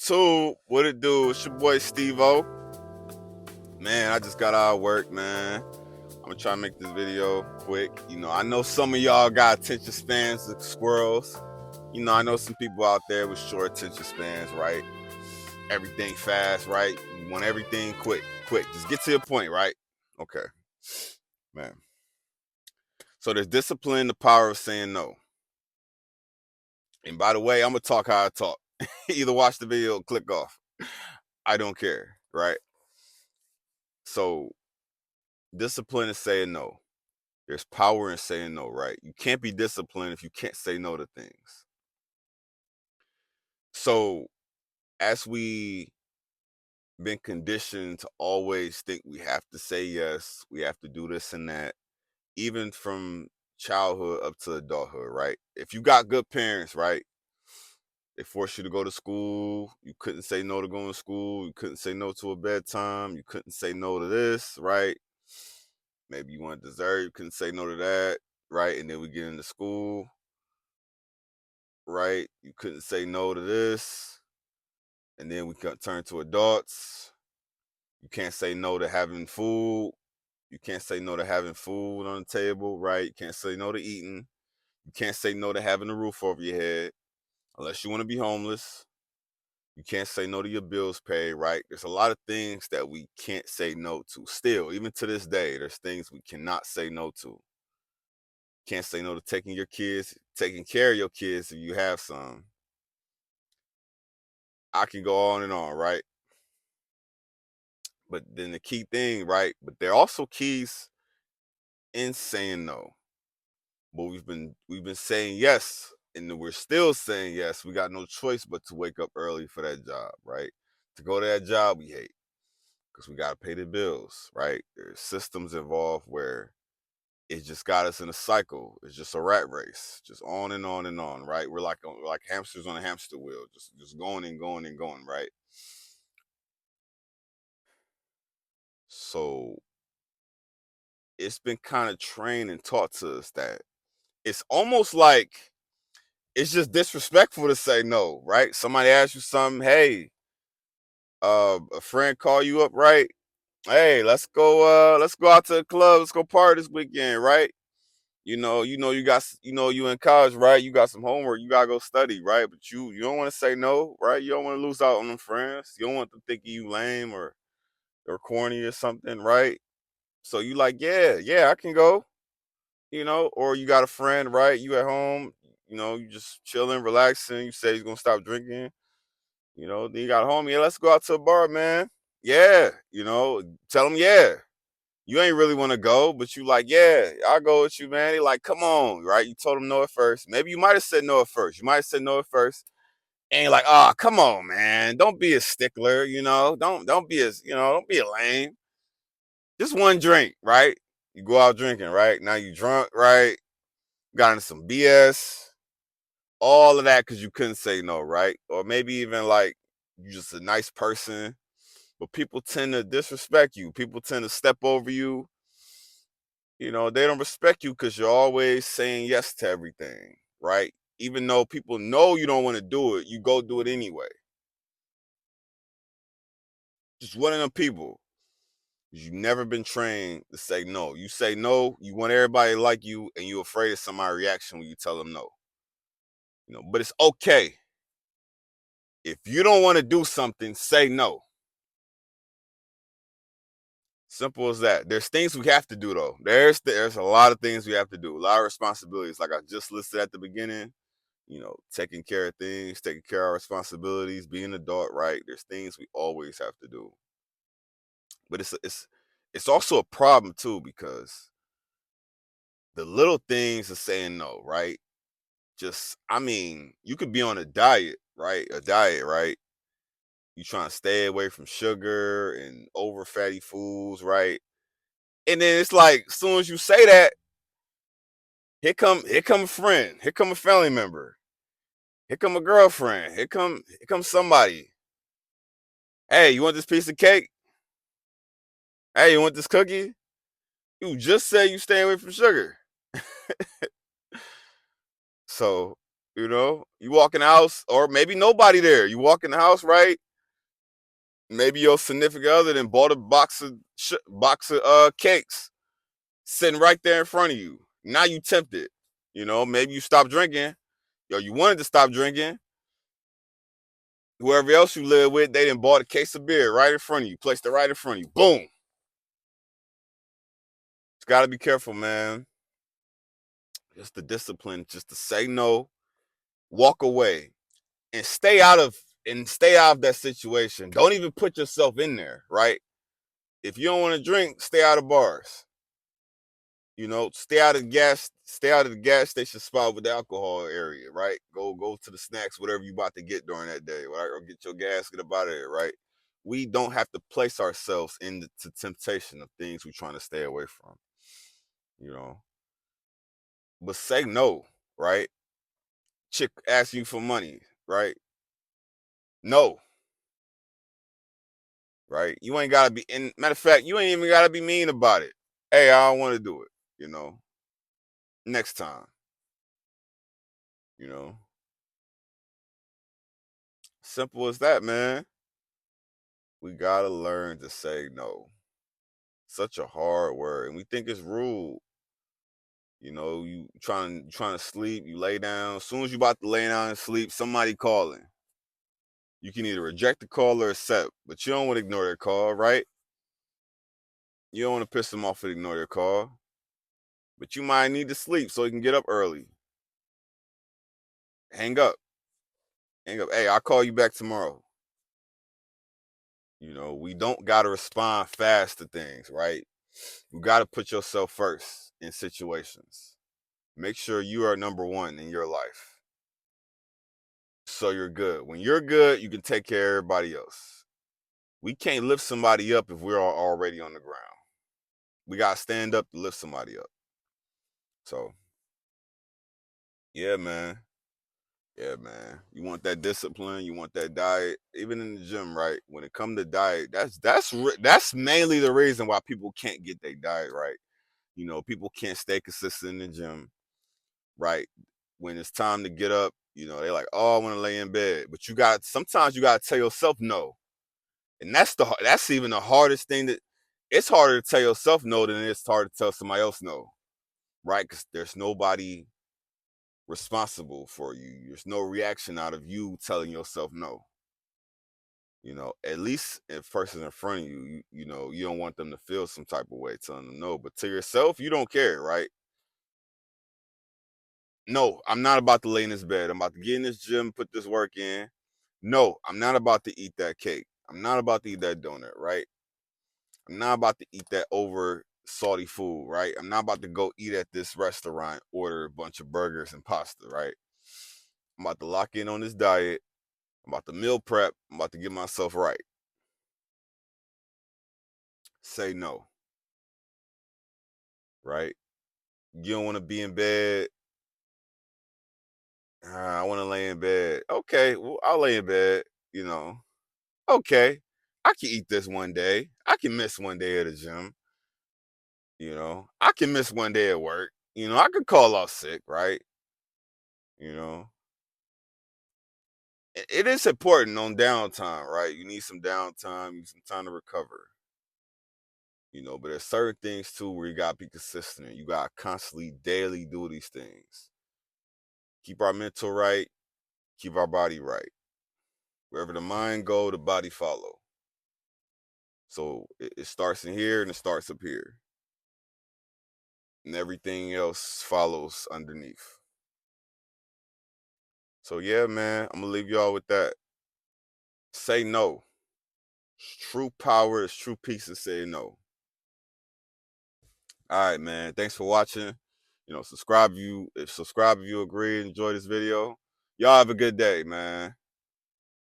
YouTube, what it do? It's your boy Stevo. Man, I just got out of work, man. I'm gonna try to make this video quick. I know some of y'all got attention spans like squirrels. I know some people out there with short attention spans, right? Everything fast, right? You want everything quick. Just get to your point, right? Okay, man. So there's discipline, the power of saying no. And by the way, I'm gonna talk how I talk. Either watch the video or click off. I don't care, right? So discipline is saying no. There's power in saying no, right? You can't be disciplined if you can't say no to things. So as we been conditioned to always think we have to say yes, we have to do this and that, even from childhood up to adulthood, right? If you got good parents, right? They forced you to go to school. You couldn't say no to going to school. You couldn't say no to a bedtime. You couldn't say no to this, right? Maybe you want dessert. You couldn't say no to that, right? And then we get into school, right? You couldn't say no to this. And then we turn to adults. You can't say no to having food. You can't say no to having food on the table, right? You can't say no to eating. You can't say no to having a roof over your head unless you want to be homeless. You can't say no to your bills paid, right? There's a lot of things that we can't say no to. Still, even to this day, there's things we cannot say no to. Can't say no to taking care of your kids if you have some. I can go on and on, right? But then the key thing, right? But there are also keys in saying no. But we've been saying yes, and then we're still saying yes. We got no choice but to wake up early for that job, right? To go to that job we hate because we gotta pay the bills, right? There's systems involved where it just got us in a cycle. It's just a rat race, just on and on and on, right? We're like hamsters on a hamster wheel, just going and going and going, right? So it's been kind of trained and taught to us that it's almost like it's just disrespectful to say no, right? Somebody asks you something, hey, a friend call you up, right? Hey, let's go out to the club, let's go party this weekend, right? You in college, right? You got some homework, you gotta go study, right? But you don't want to say no, right? You don't want to lose out on them friends. You don't want them thinking you lame or corny or something, right? So you like, yeah, I can go, or you got a friend, right? You at home, you just chilling, relaxing. You say he's gonna stop drinking, then you got a homie, yeah, let's go out to a bar, man. Yeah, tell him, yeah. You ain't really want to go, but you like, yeah, I'll go with you, man. He like, come on, right? You told him no at first. Maybe you might have said no at first. You might have said no at first. And you're like, oh, come on, man. Don't be a stickler, don't be a lame. Just one drink, right? You go out drinking, right? Now you drunk, right? Got into some BS. All of that because you couldn't say no, right? Or maybe even like you're just a nice person, but people tend to disrespect you. People tend to step over you. They don't respect you because you're always saying yes to everything, right? Even though people know you don't want to do it, you go do it anyway. Just one of them people. You've never been trained to say no. You say no, you want everybody to like you, and you're afraid of somebody's reaction when you tell them no. But it's okay. If you don't want to do something, say no. Simple as that. There's things we have to do though. There's a lot of things we have to do. A lot of responsibilities, like I just listed at the beginning. Taking care of things, taking care of our responsibilities, being an adult, right? There's things we always have to do. But it's also a problem too because the little things of saying no, right? You could be on a diet, right? Right? You trying to stay away from sugar and over fatty foods, right? And then it's like, as soon as you say that, here come a friend, here come a family member, here come a girlfriend, here come somebody. Hey, you want this piece of cake? Hey, you want this cookie? You just said you stay away from sugar. So You know, you walk in the house, or maybe nobody there. You walk in the house, right? Maybe your significant other then bought a box of cakes sitting right there in front of you. Now you tempted. You know, maybe you stopped drinking. Yo, you wanted to stop drinking. Whoever else you live with, they done bought a case of beer right in front of you, placed it right in front of you. Boom. It's got to be careful, man. Just the discipline, just to say no, walk away, and stay out of that situation. Don't even put yourself in there, right? If you don't want to drink, stay out of bars. You know, stay out of the gas station spot with the alcohol area, right? Go to the snacks, whatever you about to get during that day, right? Or get your gas, get up out of there, right? We don't have to place ourselves into temptation of things we're trying to stay away from, you know. But say no, right? Chick asks you for money, right? No, right? You ain't gotta be in matter of fact, you ain't even gotta be mean about it. Hey, I don't want to do it, you know. Next time, you know. Simple as that, man. We gotta learn to say no. Such a hard word. And we think it's rude. You know, you trying to sleep, you lay down. As soon as you about to lay down and sleep, somebody calling. You can either reject the call or accept, but you don't want to ignore their call, right? You don't want to piss them off and ignore their call. But you might need to sleep so you can get up early. Hang up. Hang up. Hey, I'll call you back tomorrow. You know, we don't gotta respond fast to things, right? You gotta put yourself first in situations. Make sure you are number one in your life. So you're good. When you're good, you can take care of everybody else. We can't lift somebody up if we're already on the ground. We gotta stand up to lift somebody up. So yeah, man. Yeah, man. You want that discipline, you want that diet, even in the gym, right? When it comes to diet, that's mainly the reason why people can't get their diet right. You know, people can't stay consistent in the gym, right? When it's time to get up, you know, they're like, "Oh, I want to lay in bed," but sometimes you got to tell yourself no, and that's even the hardest thing. That it's harder to tell yourself no than it's hard to tell somebody else no, right? Because there's nobody responsible for you. There's no reaction out of you telling yourself no. You know, at least if person in front of you, you know, you don't want them to feel some type of way telling them no. But to yourself, you don't care, right? No, I'm not about to lay in this bed. I'm about to get in this gym, put this work in. No, I'm not about to eat that cake. I'm not about to eat that donut, right? I'm not about to eat that over salty food, right? I'm not about to go eat at this restaurant, order a bunch of burgers and pasta, right? I'm about to lock in on this diet. I'm about to meal prep. I'm about to get myself right. Say no, right? You don't want to be in bed. I want to lay in bed. Okay, well, I'll lay in bed, you know. Okay, I can eat this one day. I can miss one day at the gym, you know. I can miss one day at work. You know, I could call off sick, right? You know, it is important on downtime, right? You need some downtime, you need some time to recover, you know. But there's certain things too where you gotta be consistent. You gotta constantly, daily do these things. Keep our mental right, keep our body right. Wherever the mind go, the body follow. So it starts in here and it starts up here, and everything else follows underneath. So yeah, man, I'm gonna leave y'all with that. Say no. It's true power, it's true peace to say no. All right, man. Thanks for watching. You know, subscribe if you agree, enjoy this video. Y'all have a good day, man.